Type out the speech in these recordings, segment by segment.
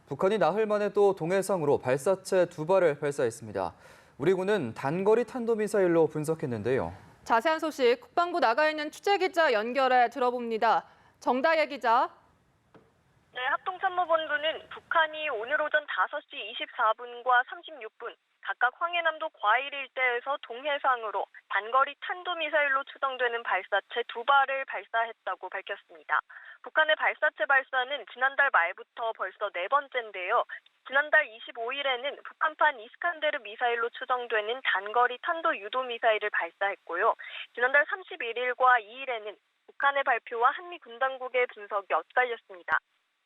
북한이 나흘 만에 또 동해상으로 발사체 2발을 발사했습니다. 우리 군은 단거리 탄도미사일로 분석했는데요. 자세한 소식 국방부 나가 있는 취재 기자 연결해 들어봅니다. 정다혜 기자. 네, 합동참모본부는 북한이 오늘 오전 5시 24분과 36분 각각 황해남도 과일 일대에서 동해상으로 단거리 탄도미사일로 추정되는 발사체 2발을 발사했다고 밝혔습니다. 북한의 발사체 발사는 지난달 말부터 벌써 4번째인데요. 지난달 25일에는 북한판 이스칸데르 미사일로 추정되는 단거리 탄도 유도 미사일을 발사했고요. 지난달 31일과 2일에는 북한의 발표와 한미 군 당국의 분석이 엇갈렸습니다.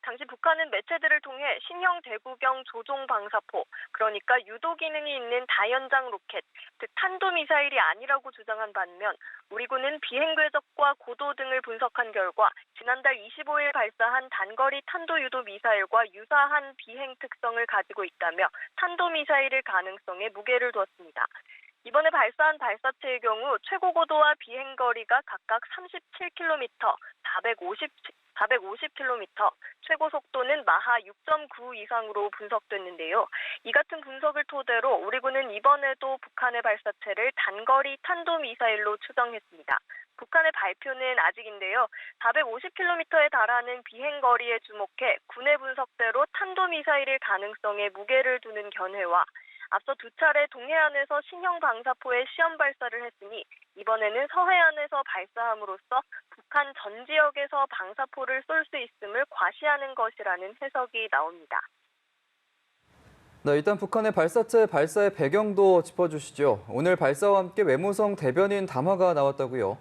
당시 북한은 매체들을 통해 신형 대구경 조종 방사포, 그러니까 유도 기능이 있는 다연장 로켓, 즉 탄도미사일이 아니라고 주장한 반면 우리 군은 비행 궤적과 고도 등을 분석한 결과 지난달 25일 발사한 단거리 탄도 유도 미사일과 유사한 비행 특성을 가지고 있다며 탄도미사일일 가능성에 무게를 두었습니다. 이번에 발사한 발사체의 경우 최고 고도와 비행 거리가 각각 37km, 450km, 최고 속도는 마하 6.9 이상으로 분석됐는데요. 이 같은 분석을 토대로 우리 군은 이번에도 북한의 발사체를 단거리 탄도미사일로 추정했습니다. 북한의 발표는 아직인데요. 450km에 달하는 비행거리에 주목해 군의 분석대로 탄도미사일일 가능성에 무게를 두는 견해와 앞서 2차례 동해안에서 신형 방사포의 시험 발사를 했으니 이번에는 서해안에서 발사함으로써 북한 전 지역에서 방사포를 쏠 수 있음을 과시하는 것이라는 해석이 나옵니다. 네, 일단 북한의 발사체 발사의 배경도 짚어주시죠. 오늘 발사와 함께 외무성 대변인 담화가 나왔다고요.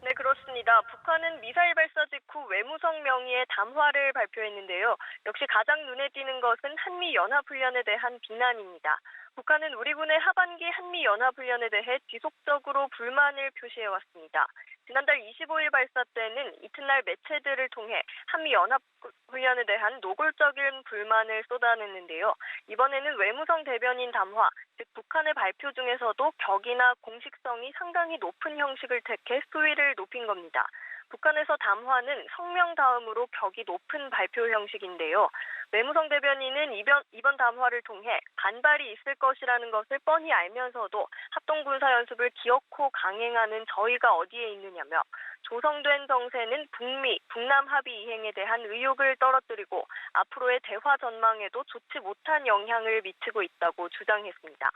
네, 그렇습니다. 북한은 미사일 발사 직후 외무성 명의의 담화를 발표했는데요. 역시 가장 눈에 띄는 것은 한미연합훈련에 대한 비난입니다. 북한은 우리 군의 하반기 한미연합훈련에 대해 지속적으로 불만을 표시해왔습니다. 지난달 25일 발사 때는 이튿날 매체들을 통해 한미연합훈련에 대한 노골적인 불만을 쏟아냈는데요. 이번에는 외무성 대변인 담화, 즉 북한의 발표 중에서도 격이나 공식성이 상당히 높은 형식을 택해 수위를 높인 겁니다. 북한에서 담화는 성명 다음으로 격이 높은 발표 형식인데요. 외무성 대변인은 이번 담화를 통해 반발이 있을 것이라는 것을 뻔히 알면서도 합동군사연습을 기어코 강행하는 저희가 어디에 있느냐며 조성된 정세는 북미, 북남 합의 이행에 대한 의혹을 떨어뜨리고 앞으로의 대화 전망에도 좋지 못한 영향을 미치고 있다고 주장했습니다.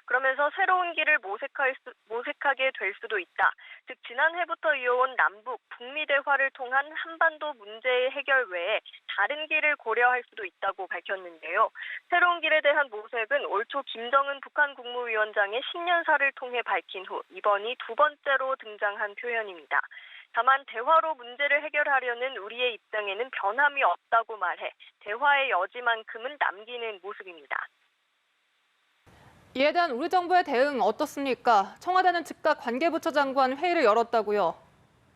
그러면서 새로운 길을 모색하게 될 수도 있다. 즉 지난해부터 이어온 남북, 북미 대화를 통한 한반도 문제의 해결 외에 다른 길을 고려할 수도 있다고 밝혔는데요. 새로운 길에 대한 모색은 올 초 김정은 북한 국무위원장의 신년사를 통해 밝힌 후 이번이 2번째로 등장한 표현입니다. 다만 대화로 문제를 해결하려는 우리의 입장에는 변함이 없다고 말해 대화의 여지만큼은 남기는 모습입니다. 이에 대한 우리 정부의 대응 어떻습니까? 청와대는 즉각 관계부처 장관 회의를 열었다고요.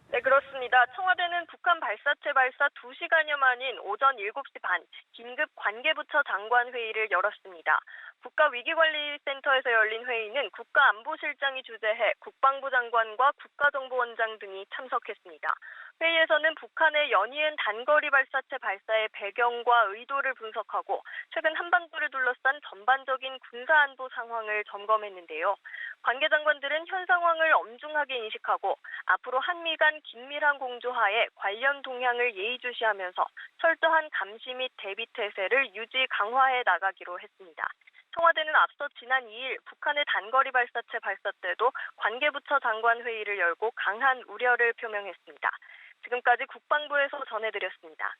네, 그렇습니다. 청와대는 북한 발사체 발사 2시간여 만인 오전 7시 반 긴급 관계부처 장관 회의를 열었습니다. 국가위기관리센터에서 열린 회의는 국가안보실장이 주재해 국방부 장관과 국가정보원장 등이 참석했습니다. 회의에서는 북한의 연이은 단거리 발사체 발사의 배경과 의도를 분석하고 최근 한반도를 둘러싼 전반적인 군사안보 상황을 점검했는데요. 관계장관들은 현 상황을 엄중하게 인식하고 앞으로 한미 간 긴밀한 공조하에 관련 동향을 예의주시하면서 철저한 감시 및 대비 태세를 유지 강화해 나가기로 했습니다. 청와대는 앞서 지난 2일 북한의 단거리 발사체 발사 때도 관계부처 장관 회의를 열고 강한 우려를 표명했습니다. 지금까지 국방부에서 전해드렸습니다.